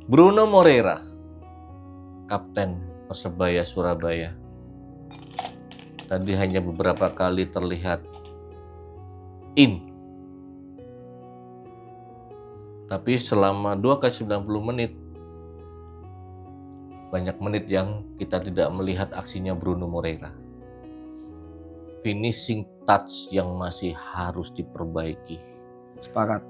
Bruno Moreira, Kapten Persebaya Surabaya. Tadi hanya beberapa kali terlihat tapi selama 2 kali 90 menit, banyak menit yang kita tidak melihat aksinya Bruno Moreira. Finishing touch yang masih harus diperbaiki. Sepakat.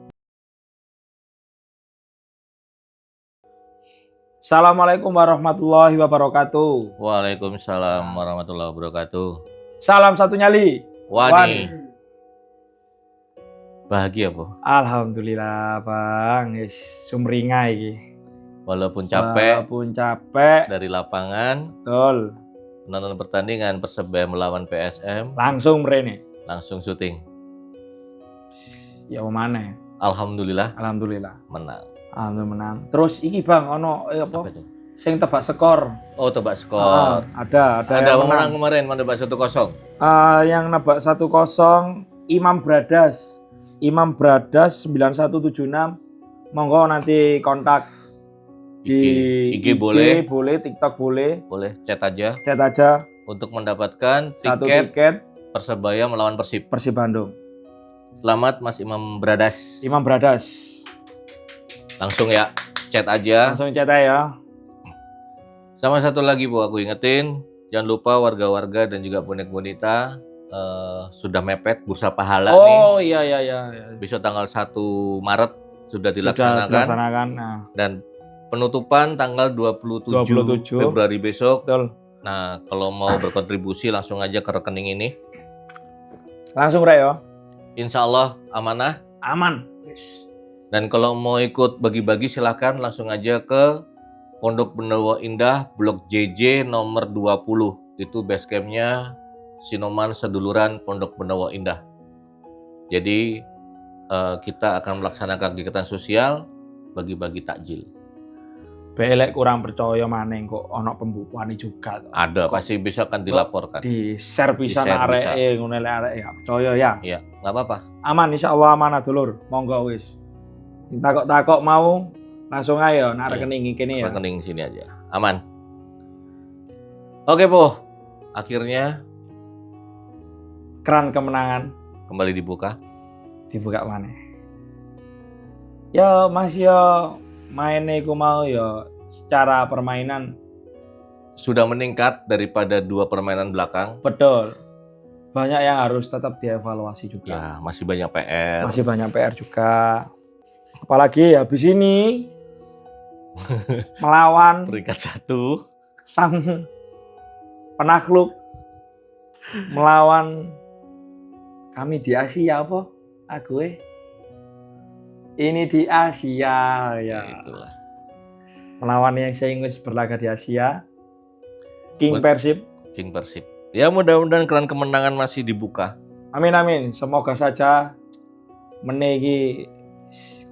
Assalamualaikum warahmatullahi wabarakatuh. Waalaikumsalam warahmatullahi wabarakatuh. Salam satu nyali. Wani. Bahagia, Bu? Alhamdulillah, Bang. Sumringah iki. Walaupun capek dari lapangan, betul. Menonton pertandingan Persebaya melawan PSM, langsung mrene. Langsung syuting. Ya mana? Alhamdulillah menang. menang. Terus iki Bang, ono apa? Sing tebak skor. Oh, tebak skor. Ada yang menang kemarin, menebak 1-0. Yang nebak 1-0 Imam Bradas 9176. Monggo nanti kontak di IG boleh, TikTok boleh, chat aja untuk mendapatkan tiket Persebaya melawan Persib Bandung. Selamat Mas Imam Bradas. Langsung ya, chat aja. Sama satu lagi, Bu, aku ingetin, jangan lupa warga-warga dan juga bonek bonita sudah mepet bursa pahala nih. Oh iya. Besok tanggal 1 Maret sudah dilaksanakan. Nah. Dan penutupan tanggal 27 Februari besok. Betul. Nah, kalau mau berkontribusi langsung aja ke rekening ini. Langsung ya. Insya Allah amanah. Aman. Dan kalau mau ikut bagi-bagi silakan langsung aja ke Pondok Benawa Indah Blok JJ nomor 20. Itu base camp-nya Sinoman Seduluran Pondok Benawa Indah. Jadi kita akan melaksanakan kegiatan sosial bagi-bagi takjil. Belek kurang percaya maneh kok ono pembukuan juga. Ada, pasti bisa akan dilaporkan. Di share bisa areke ngene arek ya percaya ya. Iya, enggak apa-apa. Aman insyaallah aman dulur. Monggo wis. Takok-takok mau langsung ayo nak rekening kene ya. Rekening sini aja. Aman. Oke, Po. Akhirnya keran kemenangan kembali dibuka mana? Ya Mas ya mainnya aku mau ya secara permainan sudah meningkat daripada 2 permainan belakang. Betul. Banyak yang harus tetap dievaluasi juga. Ya, masih banyak PR. Masih banyak PR juga. Apalagi habis ini melawan peringkat 1 sang penakluk, melawan kami di Asia apa? Ini di Asia ya. Itulah. Melawan yang saya ingin berlaga di Asia. King Persib. Ya mudah-mudahan keran kemenangan masih dibuka. Amin. Semoga saja menegi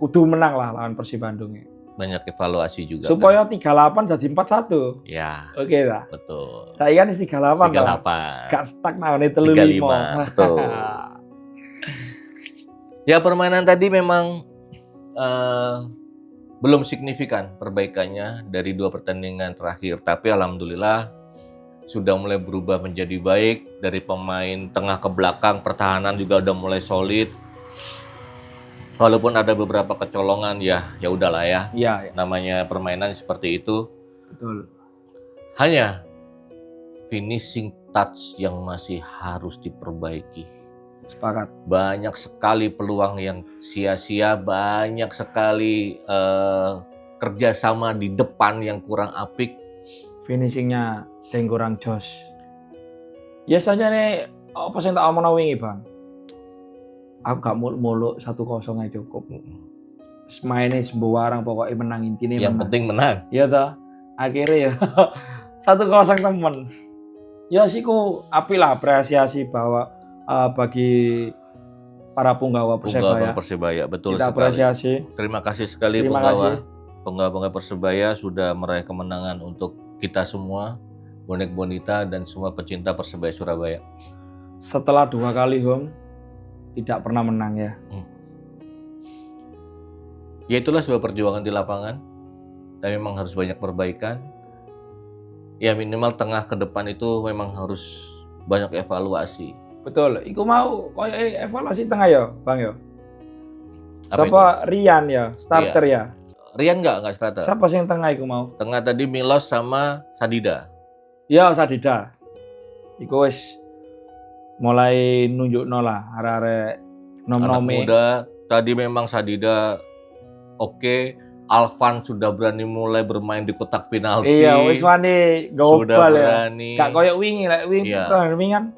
kudu menang lah lawan Persib Bandung. Banyak evaluasi juga. Supaya 38 jadi 41. Ya. Oke lah. Betul. Saya kan 38. Gak stuck nang 35. Betul. Ya permainan tadi memang belum signifikan perbaikannya dari 2 pertandingan terakhir. Tapi alhamdulillah sudah mulai berubah menjadi baik. Dari pemain tengah ke belakang, pertahanan juga udah mulai solid. Walaupun ada beberapa kecolongan ya udahlah ya. Iya. Namanya permainan seperti itu. Betul. Hanya finishing touch yang masih harus diperbaiki. Sepakat. Banyak sekali peluang yang sia-sia, banyak sekali kerjasama di depan yang kurang apik. Finishingnya sing kurang jos. Biasanya nih apa sing tak omongno wingi, Bang? Aku gak muluk-muluk 1-0 aja cukup. Mainnya sembarang pokoknya menang intinya menang. Yang penting menang. Iya toh. Akhirnya ya 1-0 temen. Ya sih ku api lah apresiasi bahwa bagi para punggawa Persebaya. Betul kita sekali. Apresiasi. Terima kasih sekali punggawa Persebaya sudah meraih kemenangan untuk kita semua, bonek bonita dan semua pecinta Persebaya Surabaya. Setelah 2 kali home tidak pernah menang ya. Ya itulah sebuah perjuangan di lapangan. tapi memang harus banyak perbaikan. Ya minimal tengah ke depan itu memang harus banyak evaluasi. Betul. Iku mau koyo evaluasi tengah ya, Bang ya. Apa Siapa Rian ya, starter ya. Rian nggak starter. Siapa sih yang tengah iku mau? Tengah tadi Milos sama Sadida. Ya Sadida. Iku wis mulai nunjukno lah arek-arek Anak nom-nome. muda tadi memang Sadida oke. Alvan sudah berani mulai bermain di kotak penalti. Iya, wis wani Sudah gobal ya. berani. Gak koyo wingi lek wingi Iya. kan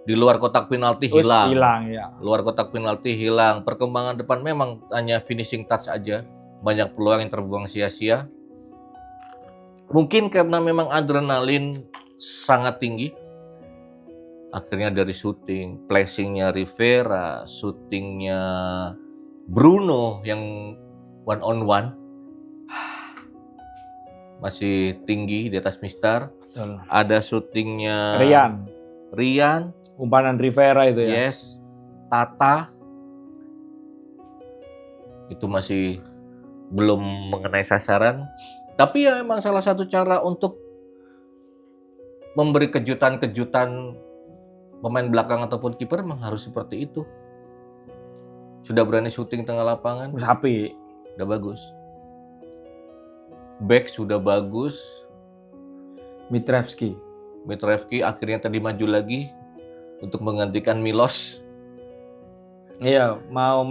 Di luar kotak penalti wis hilang. hilang ya. Luar kotak penalti hilang. Perkembangan depan memang hanya finishing touch aja. Banyak peluang yang terbuang sia-sia. Mungkin karena memang adrenalin sangat tinggi. Akhirnya dari shooting, placingnya Rivera, shootingnya Bruno yang one on one masih tinggi di atas Mister. Betul. Ada shootingnya Rian, Umpanan Rivera itu ya. yes, Tata itu masih belum mengenai sasaran. Tapi ya memang salah satu cara untuk memberi kejutan-kejutan pemain belakang ataupun kiper memang harus seperti itu. Sudah berani syuting tengah lapangan, Wis apik. udah bagus. Back sudah bagus. Mitrevski. Mitrevski akhirnya tadi maju lagi untuk menggantikan Milos. Iya, mau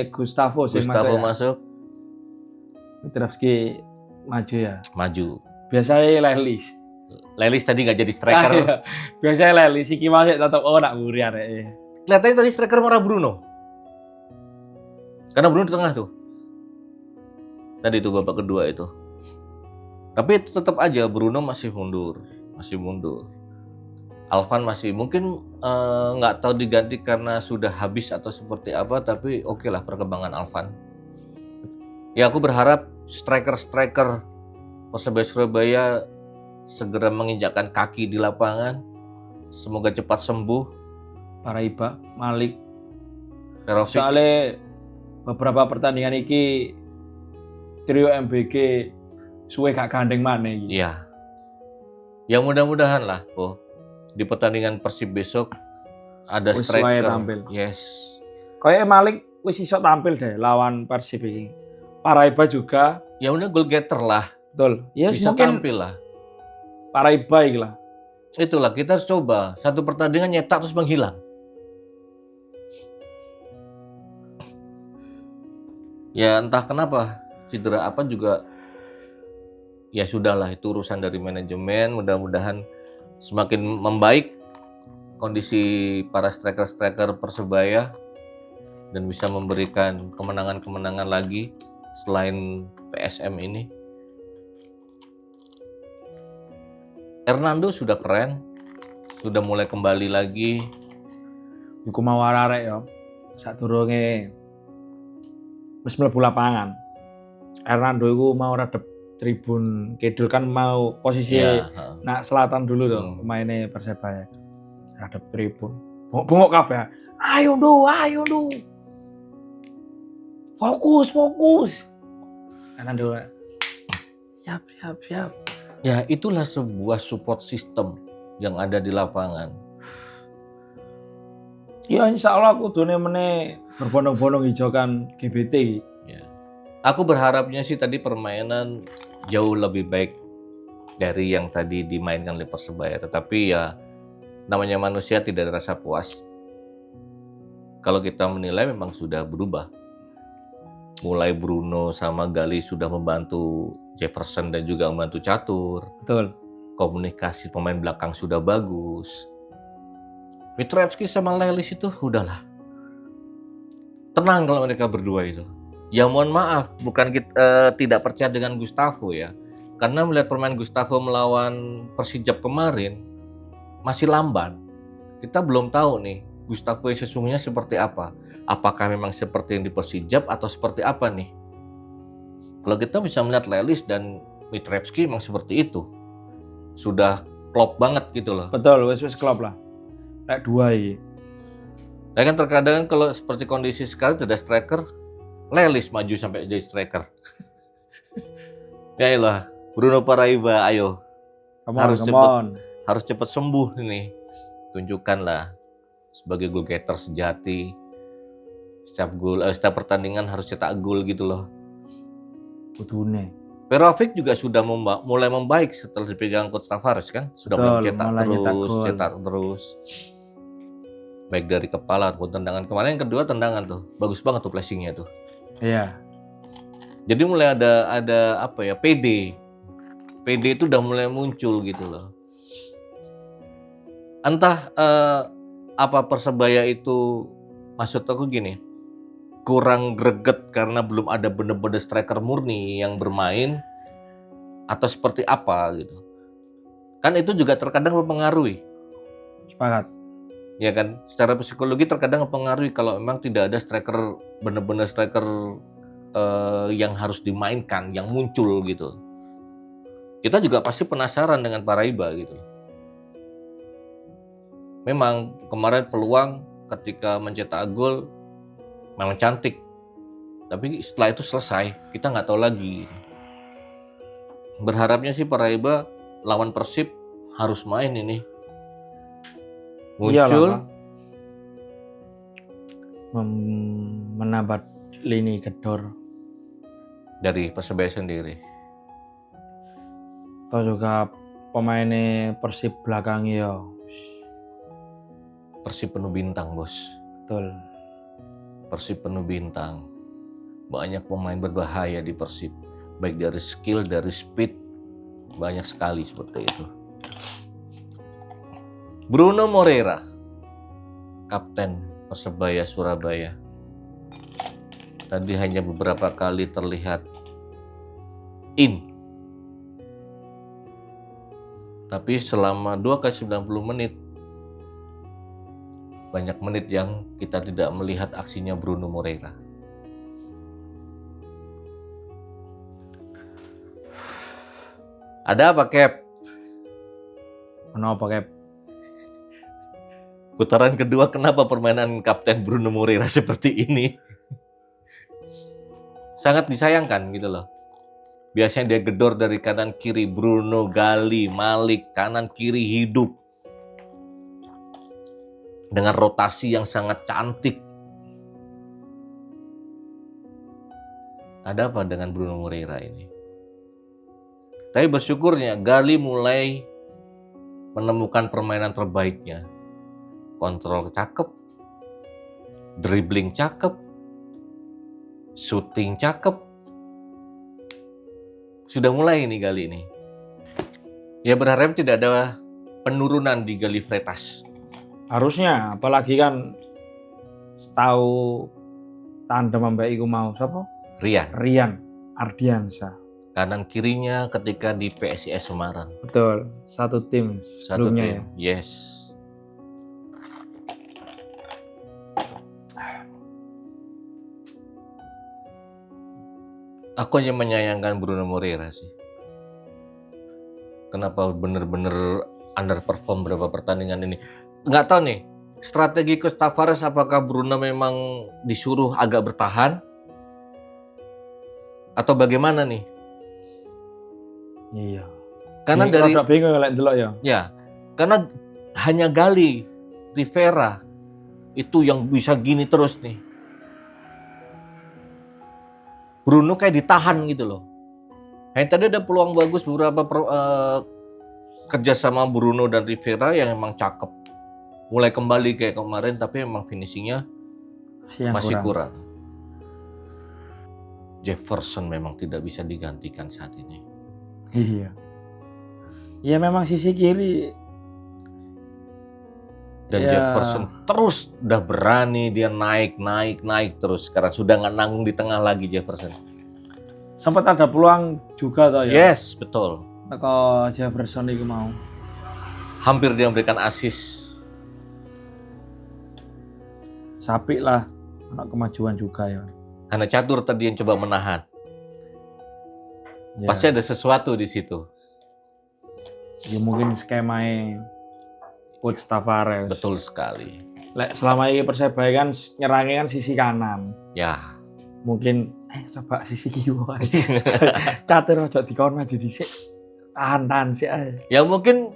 Gustavo sih Gustavo masuk. masuk, Mitrevski maju ya. maju. Biasanya Lelis. Lelis tadi nggak jadi striker. Iya. Biasanya Lelis iki masuk tetep nak nguri arek. Kelihatannya tadi striker marah Bruno. Karena Bruno di tengah tuh. Tadi itu babak kedua itu. Tapi tetap aja Bruno masih mundur. Alvan masih mungkin nggak tahu diganti karena sudah habis atau seperti apa, tapi oke lah perkembangan Alvan. Ya aku berharap striker Persebaya Surabaya segera menginjakkan kaki di lapangan. Semoga cepat sembuh. Paraiba, Malik. Perovic. Soalnya beberapa pertandingan iki trio MBG suwe gak gandeng mana iki. Iya. Ya mudah-mudahan lah, Po. Di pertandingan Persib besok ada Wis wae striker. tampil. Yes. Kayak Malik wis iso tampil deh lawan Persib iki. Paraiba juga, Ya udah goal getter lah. betul. Ya Bisa mungkin tampil lah. Paraiba iki lah. Itulah kita harus coba. Satu pertandingan nyetak terus menghilang. Ya entah kenapa cedera apa juga. Ya sudahlah itu urusan dari manajemen. Mudah-mudahan semakin membaik kondisi para striker-striker Persebaya dan bisa memberikan kemenangan-kemenangan lagi selain PSM ini. Hernando sudah keren, sudah mulai kembali lagi. Iku mau arek ya. Sadurunge wis mlebu lapangan. Hernando iku mau radep tribun kidul kan mau posisi Ya, nak selatan dulu dong pemainnya Persebaya. Radep tribun. Bengok kabeh. Ayo do. Fokus. Hernando. Siap. ya itulah sebuah support system yang ada di lapangan. Ya insya Allah aku dunia meneh berbondong-bondong hijaukan GBT. Ya. Aku berharapnya sih tadi permainan jauh lebih baik dari yang tadi dimainkan oleh Persebaya. Tetapi ya namanya manusia tidak ada rasa puas. Kalau kita menilai memang sudah berubah. Mulai Bruno sama Gali sudah membantu Jefferson dan juga membantu Catur. Betul. Komunikasi pemain belakang sudah bagus. Mitrevski sama Lelis itu udahlah. Tenang kalau mereka berdua itu. Ya mohon maaf, bukan kita tidak percaya dengan Gustavo ya. Karena melihat permain Gustavo melawan Persijap kemarin masih lamban. Kita belum tahu nih Gustavo yang sesungguhnya seperti apa. Apakah memang seperti yang di Persijap atau seperti apa nih? Kalau kita bisa melihat Lelis dan Mitrevski memang seperti itu. Sudah klop banget gitu loh. Betul, wis klop lah. Kayak dua iki. Nah kan terkadang kalau seperti kondisi sekarang tidak striker, Lelis maju sampai jadi striker. Ya elah, Bruno Paraiba, ayo Come on, harus come cepet on. harus cepet sembuh ini. Tunjukkanlah sebagai goal getter sejati. Setiap pertandingan harus cetak gol gitu loh. Kudune. Perovic juga sudah mulai membaik setelah dipegang coach Tavares kan, sudah mulai Betul, mencetak mulai nyetak terus, gol. cetak terus. Baik dari kepala maupun tendangan. Kemarin yang kedua tendangan tuh, bagus banget tuh flashingnya tuh. Iya. Jadi mulai ada apa ya, PD itu udah mulai muncul gitu loh. Entah apa Persebaya itu, maksud aku gini, kurang greget karena belum ada bener-bener striker murni yang bermain, atau seperti apa gitu. Kan itu juga terkadang mempengaruhi. Sepakat. Ya kan, secara psikologi terkadang mempengaruhi kalau memang tidak ada striker, bener-bener striker yang harus dimainkan, yang muncul gitu. Kita juga pasti penasaran dengan Paraiba gitu. Memang kemarin peluang ketika mencetak gol memang cantik, tapi setelah itu selesai, kita nggak tahu lagi. Berharapnya sih Paraiba lawan Persib harus main ini. Muncul. Iyalah, Bang. Menambah lini gedor. Dari Persebaya sendiri. Atau juga pemainnya Persib belakang ya. Persib penuh bintang, bos. Betul. Persib penuh bintang. Banyak pemain berbahaya di Persib. Baik dari skill, dari speed. Banyak sekali seperti itu. Bruno Moreira, kapten Persebaya Surabaya. Tadi hanya beberapa kali terlihat tapi selama 2 kali 90 menit, banyak menit yang kita tidak melihat aksinya Bruno Moreira. Ada apa, Cap? Kenapa, Cap? Putaran kedua, kenapa permainan Kapten Bruno Moreira seperti ini? Sangat disayangkan gitu loh. Biasanya dia gedor dari kanan kiri, Bruno, Gali, Malik, kanan kiri hidup. Dengan rotasi yang sangat cantik. Ada apa dengan Bruno Moreira ini? Tapi bersyukurnya Gali mulai menemukan permainan terbaiknya. Kontrol cakep, dribbling cakep, shooting cakep. Sudah mulai ini Gali ini. Ya berharap tidak ada penurunan di Gali Freitas. Harusnya, apalagi kan setahu tandem sampai iku mau siapa? Rian Ardiansa. Kanan kirinya ketika di PSIS Semarang. Betul, satu tim sebelumnya. Tim. Ya. Yes. Aku hanya menyayangkan Bruno Moreira sih. Kenapa bener-bener underperform beberapa pertandingan ini. Nggak tahu nih, strategi Coach Tavares apakah Bruno memang disuruh agak bertahan? Atau bagaimana nih? Iya. Karena ini dari rada bingung lek ndelok ya. ya, karena hanya Gali, Rivera itu yang bisa gini terus nih. Bruno kayak ditahan gitu loh. Tadi ada peluang bagus beberapa kerja sama Bruno dan Rivera yang emang cakep. Mulai kembali kayak kemarin, tapi emang finishingnya masih kurang. Jefferson memang tidak bisa digantikan saat ini. Iya. Ya memang sisi kiri. Dan Jefferson terus udah berani, dia naik terus. Sekarang sudah nggak nanggung di tengah lagi Jefferson. Sempat ada peluang juga toh ya. Yes, betul. Kalau Jefferson itu mau. Hampir dia memberikan assist. Sapi lah, anak kemajuan juga ya. Karena Catur tadi yang coba menahan. Ya. Pasti ada sesuatu di situ. Ya mungkin skemanya Coach Tavares. Betul sekali. Selama ini Persebaya kan nyerangnya kan sisi kanan. Ya. Mungkin Coba sisi kiwa. Catur aja dikon maju dhisik. Tahan sik ae. Ya mungkin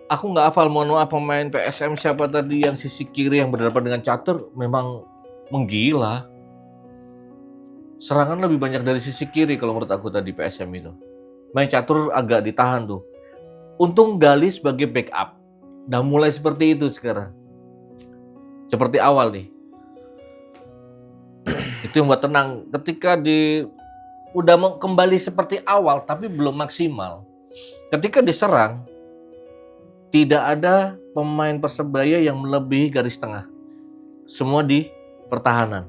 aku nggak hafal, mohon maaf, pemain PSM siapa tadi yang sisi kiri yang berhadapan dengan Catur memang menggila. Serangan lebih banyak dari sisi kiri kalau menurut aku tadi PSM itu. Main Catur agak ditahan tuh. Untung Gali sebagai backup. Udah mulai seperti itu sekarang. Seperti awal nih. Itu yang buat tenang. Ketika udah mau kembali seperti awal tapi belum maksimal. Ketika diserang, tidak ada pemain Persebaya yang melebihi garis tengah. Semua di pertahanan.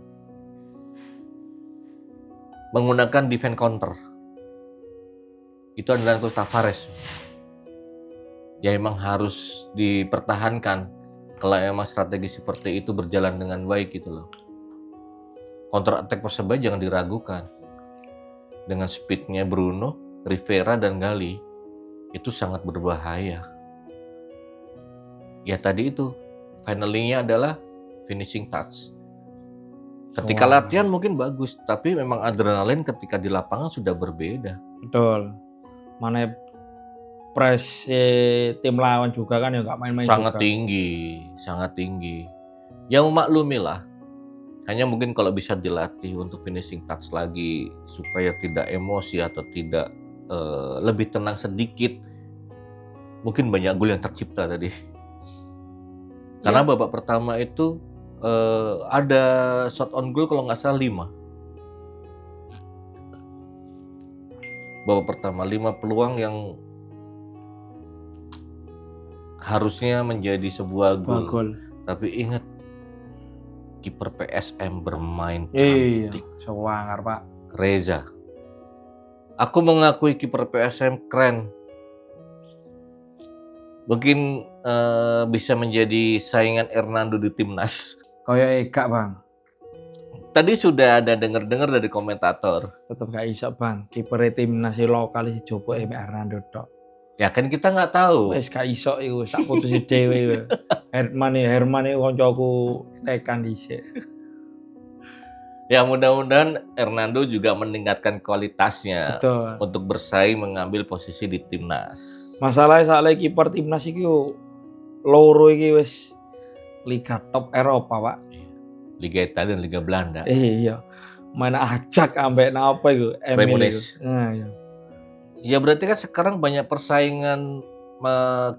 Menggunakan defense counter. Itu adalah Coach Tavares. Ya emang harus dipertahankan kalau emang strategi seperti itu berjalan dengan baik gitu loh. Counter attack Persebaya jangan diragukan. Dengan speednya Bruno, Rivera, dan Gali, itu sangat berbahaya. Ya tadi itu, finally-nya adalah finishing touch. Ketika latihan mungkin bagus, tapi memang adrenalin ketika di lapangan sudah berbeda. Betul. Mana press tim lawan juga kan ya nggak main-main Sangat juga. sangat tinggi. Yang maklumilah. Hanya mungkin kalau bisa dilatih untuk finishing touch lagi supaya tidak emosi atau tidak lebih tenang sedikit, mungkin banyak gol yang tercipta tadi. Karena babak pertama itu ada shot on goal kalau nggak salah 5. Babak pertama 5 peluang yang harusnya menjadi sebuah gol. Tapi ingat, kiper PSM bermain cantik. Sewangar Pak. Reza. Aku mengakui kiper PSM keren. Mungkin bisa menjadi saingan Hernando di timnas. Kayak Ega Bang. Tadi sudah ada dengar-dengar dari komentator. Tetep gak iso Bang. Kiper timnas lokal si Jopo Hernando tok. Ya kan kita nggak tahu. Wes gak iso iku sak putusi dhewe iku. Herman iku kancaku tekan dhisik. Ya mudah-mudahan Hernando juga meningkatkan kualitasnya. Betul. Untuk bersaing mengambil posisi di timnas. Masalahnya saat kiper timnas iki loro iki wis liga top Eropa, Pak. Liga Italia dan Liga Belanda. Iya. Mana ajak ambek napa iku? Cremonese. Nah, iya. Ya berarti kan sekarang banyak persaingan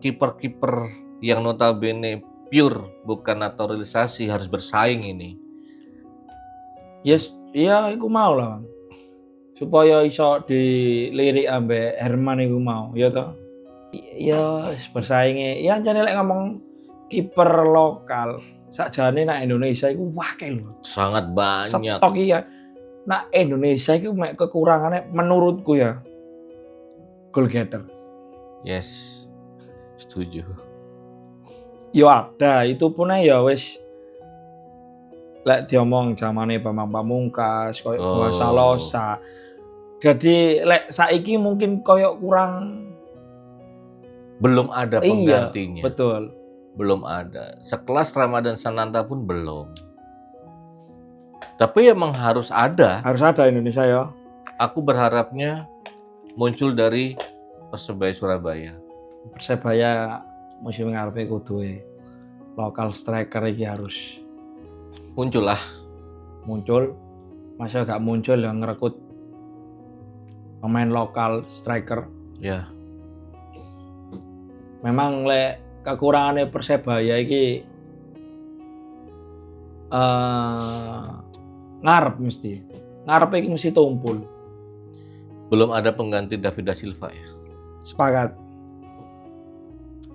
kiper-kiper yang notabene pure bukan naturalisasi harus bersaing ini. Yes, iya iku mau lah, Bang. Supaya iso dilirik ambek Herman iku mau, ya toh. Ya bersaingnya. Ya jane lek ngomong kiper lokal, sakjane nak Indonesia iku wakil lho. Sangat banyak. Stok iya. Nak Indonesia iku mek kekurangannya menurutku ya. Goal getter. Yes, setuju. Yo ada, itu pun ya wis lek diomong zamane Bambang Pamungkas, koyo Boa Salosa. Jadi lek saiki mungkin koyo kurang, belum ada penggantinya. Iya, betul. Belum ada. Sekelas Ramadan Sananta pun belum. Tapi emang harus ada. Harus ada Indonesia ya. Aku berharapnya muncul dari Persebaya Surabaya. Persebaya musim ngarepe kudu lokal striker iki harus muncul. Masa gak muncul yang ngerekrut pemain lokal striker. Ya. Memang lek kekurangannya Persebaya iki ngarep iki mesti tumpul. Belum ada pengganti David da Silva ya. Sepakat.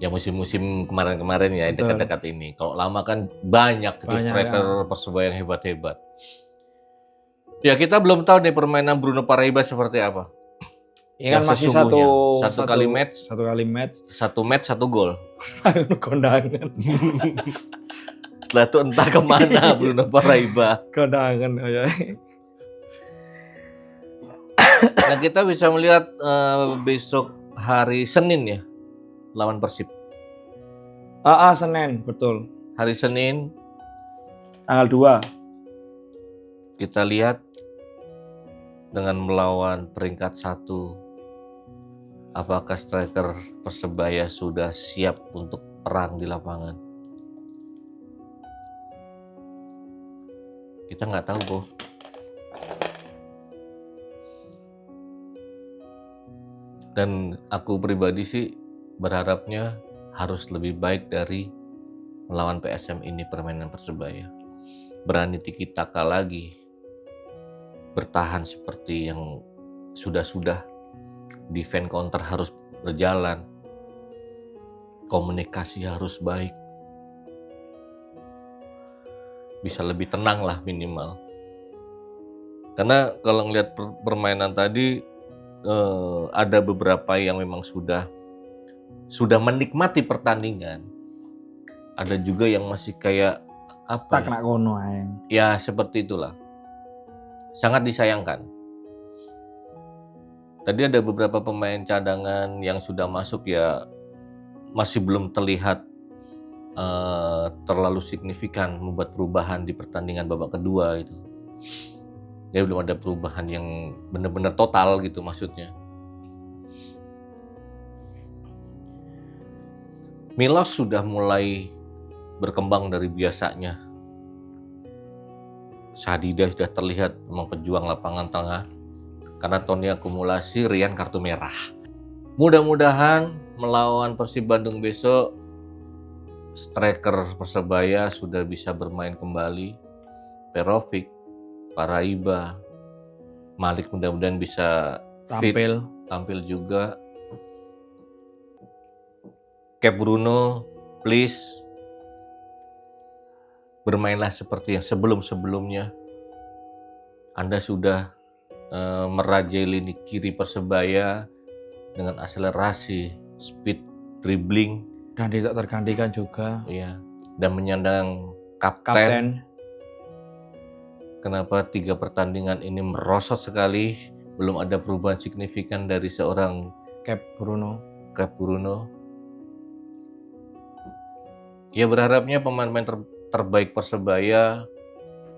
Ya musim-musim kemarin-kemarin ya, dekat-dekat ini. Kalau lama kan banyak striker Persebaya yang hebat-hebat. Ya kita belum tahu nih permainan Bruno Paraiba seperti apa. Ya kan masih satu kali match. Satu match, satu gol. Kondangan. Setelah itu entah kemana Bruno Paraiba. Kondangan. Nah kita bisa melihat besok hari Senin ya, lawan Persib. Senin, betul. Hari Senin tanggal 2. kita lihat dengan melawan peringkat 1. Apakah striker Persebaya sudah siap untuk perang di lapangan? Kita nggak tahu, Bro. Dan aku pribadi sih berharapnya harus lebih baik dari melawan PSM ini permainan Persebaya. Berani tiki taka lagi. Bertahan seperti yang sudah-sudah. Defense counter harus berjalan. Komunikasi harus baik. Bisa lebih tenang lah minimal. Karena kalau ngelihat permainan tadi ada beberapa yang memang sudah menikmati pertandingan. Ada juga yang masih kayak Stuck nak kono ae. Ya seperti itulah. Sangat disayangkan. Tadi ada beberapa pemain cadangan yang sudah masuk ya masih belum terlihat terlalu signifikan membuat perubahan di pertandingan babak kedua itu. Ya belum ada perubahan yang benar-benar total gitu maksudnya. Milos sudah mulai berkembang dari biasanya. Sadida sudah terlihat memang pejuang lapangan tengah. Karena Tony akumulasi, Rian kartu merah. Mudah-mudahan melawan Persib Bandung besok, striker Persebaya sudah bisa bermain kembali. Perovic, Paraiba, Malik mudah-mudahan bisa tampil juga. Cap Bruno, please bermainlah seperti yang sebelum-sebelumnya. Anda sudah merajai lini kiri Persebaya dengan akselerasi, speed, dribbling, dan tidak tergantikan juga. Iya, dan menyandang kapten. Kenapa 3 pertandingan ini merosot sekali, belum ada perubahan signifikan dari seorang Cap Bruno. Ya berharapnya pemain-pemain terbaik Persebaya,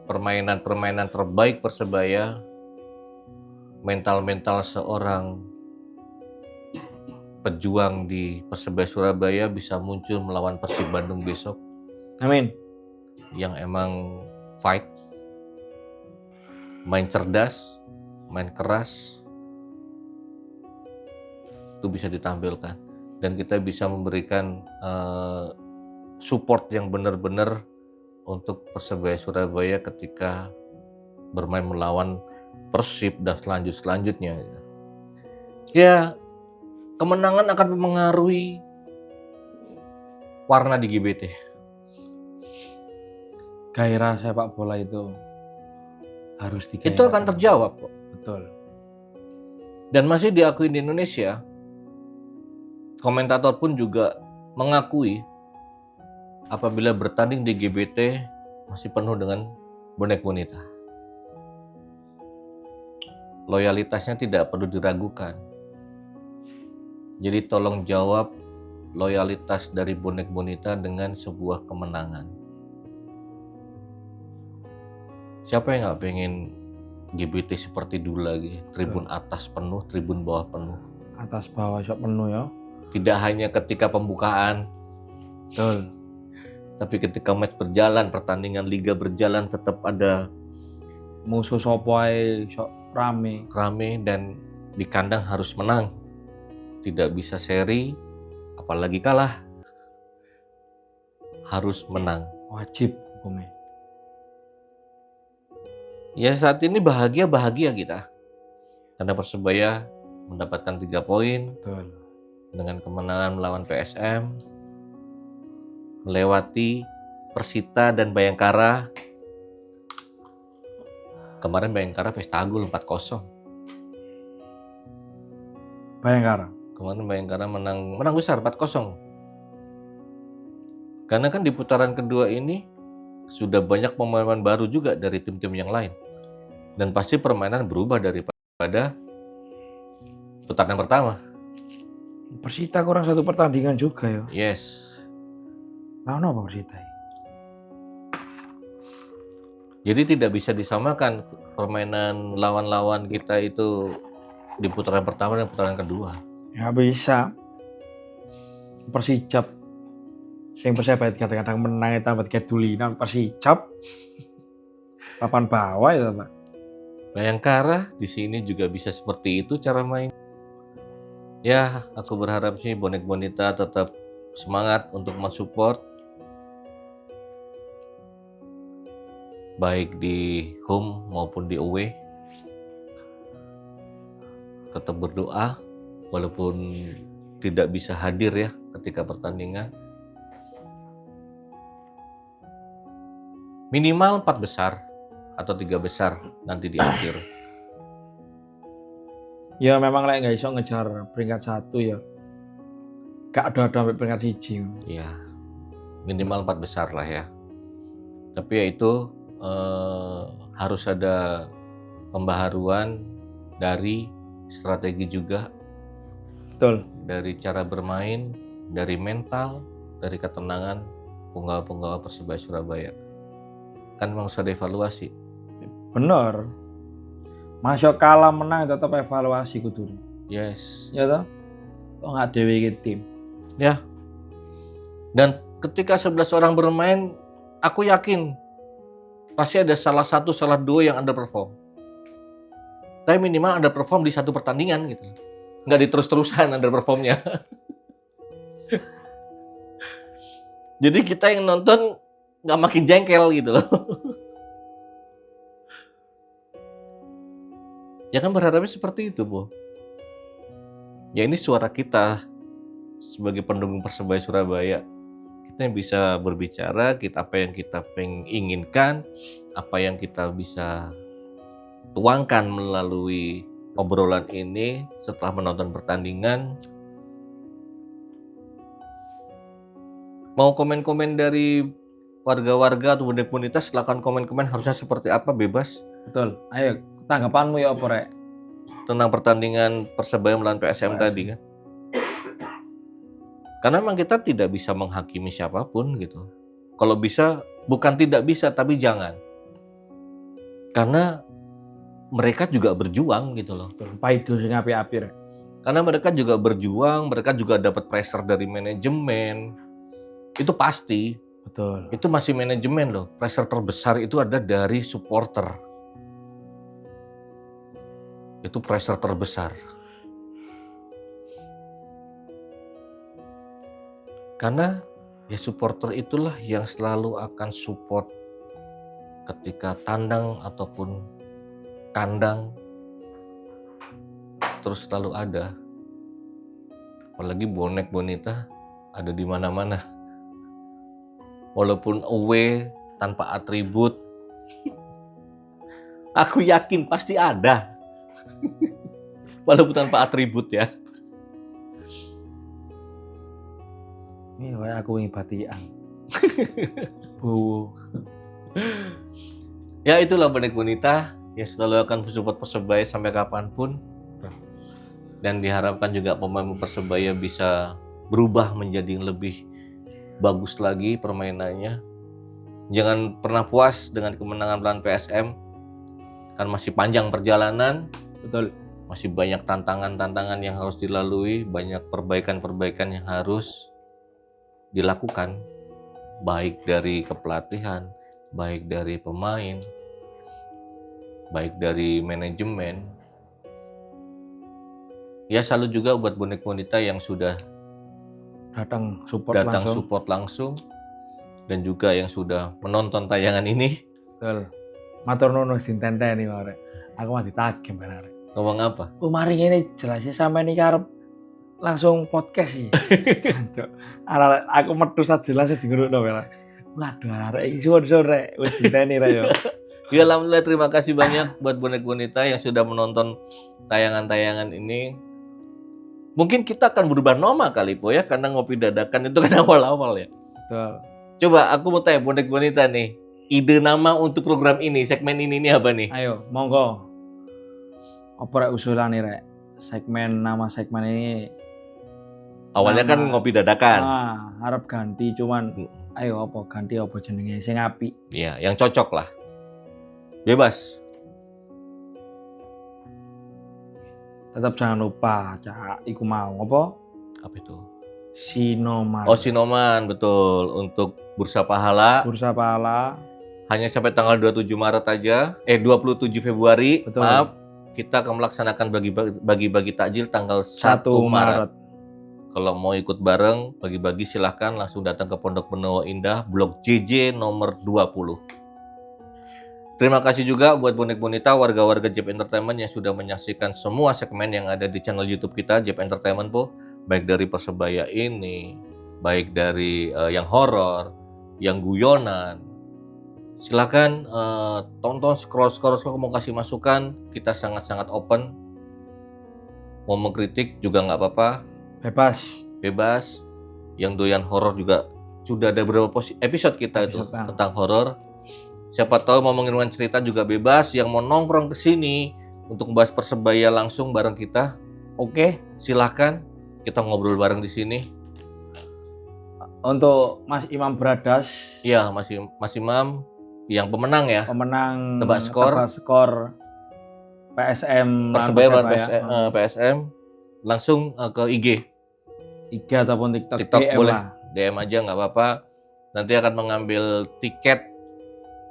permainan terbaik Persebaya, mental seorang pejuang di Persebaya Surabaya bisa muncul melawan Persib Bandung besok. Amin. Yang emang fight, main cerdas, main keras, itu bisa ditampilkan. Dan kita bisa memberikan support yang benar-benar untuk Persebaya Surabaya ketika bermain melawan Persib dan selanjutnya. Ya, kemenangan akan mempengaruhi warna di GBT. Gairah sepak bola itu harus digairahkan. Itu akan terjawab kok. Betul. Dan masih diakui di Indonesia, komentator pun juga mengakui apabila bertanding di GBT masih penuh dengan bonek bonita. Loyalitasnya tidak perlu diragukan. Jadi tolong jawab loyalitas dari bonek bonita dengan sebuah kemenangan. Siapa yang nggak pengen GBT seperti dulu lagi? Tribun atas penuh, tribun bawah penuh. Atas bawah sok penuh ya. Tidak hanya ketika pembukaan. Betul. Tapi ketika match berjalan, pertandingan liga berjalan, tetap ada musuh sopo ae sok rame dan di kandang harus menang. Tidak bisa seri, apalagi kalah. Harus menang. Wajib hukumnya. Ya saat ini bahagia kita. Karena Persebaya mendapatkan 3 poin. Betul. Dengan kemenangan melawan PSM. Melewati Persita dan Bayangkara. Kemarin Bayangkara pesta gol 4-0. Kemarin Bayangkara menang besar 4-0. Karena kan di putaran kedua ini sudah banyak pemain baru juga dari tim-tim yang lain. Dan pasti permainan berubah daripada putaran pertama. Persita kurang 1 pertandingan juga ya. Yes. Nah, apa Persita? Jadi tidak bisa disamakan permainan lawan-lawan kita itu di putaran pertama dan putaran kedua. Ya bisa. Persijap sing Persebaya kadang-kadang menang tambah kedulinan Persijap papan bawah ya Pak. Bayangkara di sini juga bisa seperti itu cara main. Ya, aku berharap sih bonek bonita tetap semangat untuk mensupport baik di home maupun di away. Tetap berdoa walaupun tidak bisa hadir ya ketika pertandingan. Minimal 4 besar atau 3 besar nanti di akhir. Ya memang lek nggak iso ngejar peringkat 1 ya. Gak ada sampai peringkat 1. Ya, minimal 4 besar lah ya. Tapi ya itu harus ada pembaharuan dari strategi juga, Betul. dari cara bermain, dari mental, dari ketenangan penggawa-penggawa Persebaya Surabaya. Kan memang sudah evaluasi. Bener. Masuk kalah menang tetap evaluasi kudu. Yes. Ya toh? Kok nggak dewe iki tim. Ya. Dan ketika 11 orang bermain, aku yakin pasti ada salah satu, salah dua yang underperform. Tapi minimal underperform di satu pertandingan gitu. Nggak diterus-terusan underperformnya. Jadi kita yang nonton nggak makin jengkel gitu loh. Ya kan berharapnya seperti itu, Bu. Ya ini suara kita sebagai pendukung Persebaya Surabaya. Kita yang bisa berbicara, apa yang kita inginkan, apa yang kita bisa tuangkan melalui obrolan ini setelah menonton pertandingan. Mau komen-komen dari warga-warga atau bonek-bonita, silakan komen-komen, harusnya seperti apa, bebas. Betul. Ayo tanggapanmu ya apa rek? Tentang pertandingan Persebaya melawan PSM tadi kan. Karena memang kita tidak bisa menghakimi siapapun gitu. Kalau bisa, bukan tidak bisa, tapi jangan. Karena mereka juga berjuang gitu loh. Paido sing api-api rek. Karena mereka juga berjuang, mereka juga dapat pressure dari manajemen. Itu pasti. Betul. Itu masih manajemen loh. Pressure terbesar itu ada dari supporter. Itu pressure terbesar. Karena ya supporter itulah yang selalu akan support ketika tandang ataupun kandang, terus selalu ada. Apalagi bonek bonita ada di mana-mana. Walaupun away tanpa atribut, aku yakin pasti ada. Walaupun tanpa atribut ya. Ini kayak aku ingin batian. Bowo. Ya itulah bonek bonita ya, selalu akan support Persebaya sampai kapanpun. Dan diharapkan juga pemain Persebaya bisa berubah menjadi yang lebih bagus lagi permainannya. Jangan pernah puas dengan kemenangan melawan PSM. Kan masih panjang perjalanan. Betul. Masih banyak tantangan-tantangan yang harus dilalui, banyak perbaikan-perbaikan yang harus dilakukan, baik dari kepelatihan, baik dari pemain, baik dari manajemen. Ya salut juga buat bonek bonita yang sudah Datang support langsung dan juga yang sudah menonton tayangan ini. Betul. Matur nuwun wis ditenteni arek. Aku mah ditagih bareng. Ngomong apa? Oh mari ngene jelasnya sampai nih karep langsung podcast sih. Arek aku metu sajelas di ngrungokno wae. Waduh arek iki suwun rek wis diteni rek yo. Ya alhamdulillah, terima kasih banyak buat bonek bonita yang sudah menonton tayangan-tayangan ini. Mungkin kita akan berubah nama kali Po ya, karena ngopi dadakan itu kan awal-awal ya. Betul. Coba aku mau tanya bonek bonita nih, ide nama untuk program ini, segmen ini apa nih? Ayo, monggo. Apa rek usulan nih rek? Nama segmen ini Awalnya kan ngopi dadakan. Harap ganti cuman ayo apa ganti apa jenenge sing apik. Ya, yang cocok lah. Bebas. Tetap jangan lupa, Cak, iku mau apa? Apa itu? Sinoman. Oh, Sinoman, betul. Untuk Bursa Pahala Bursa Pahala. hanya sampai tanggal 27 Maret aja. 27 Februari. Betul. Maaf, kita akan melaksanakan bagi-bagi takjil tanggal 1 1 Maret. Maret. Kalau mau ikut bareng, bagi-bagi silahkan langsung datang ke Pondok Bendowo Indah, Blok JJ nomor 20. Terima kasih juga buat bonek bonita warga-warga Jeb Entertainment yang sudah menyaksikan semua segmen yang ada di channel YouTube kita Jeb Entertainment po, baik dari Persebaya ini, baik dari yang horor, yang guyonan. Silakan tonton, scroll mau kasih masukan, kita sangat-sangat open. Mau mengkritik juga nggak apa-apa, bebas. Yang doyan horor juga sudah ada beberapa episode kita itu tentang horor. Siapa tahu mau mengirimkan cerita juga bebas. Yang mau nongkrong ke sini untuk membahas Persebaya langsung bareng kita, Oke. silahkan kita ngobrol bareng di sini. Untuk Mas Imam Bradas. Iya, Mas Imam yang pemenang ya. Pemenang tebak skor PSM Persebaya lawan PSM. Langsung ke IG ataupun TikTok DM boleh lah. DM aja nggak apa-apa. Nanti akan mengambil tiket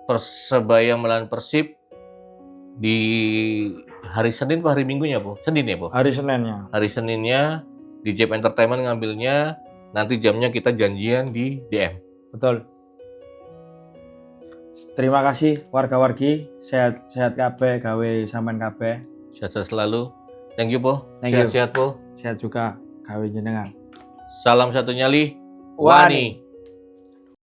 Persebaya melawan Persib di hari Senin atau hari Minggunya, Po? Senin ya, Po? Hari Seninnya. Hari Seninnya di Jeb Entertainment ngambilnya, nanti jamnya kita janjian di DM. Betul. Terima kasih warga-wargi, sehat kabeh, gawe sampean kabeh. Sehat selalu. Thank you, Po. Thank you. Sehat-sehat, Po. Sehat juga gawe jenengan. Salam satu nyali. Wani.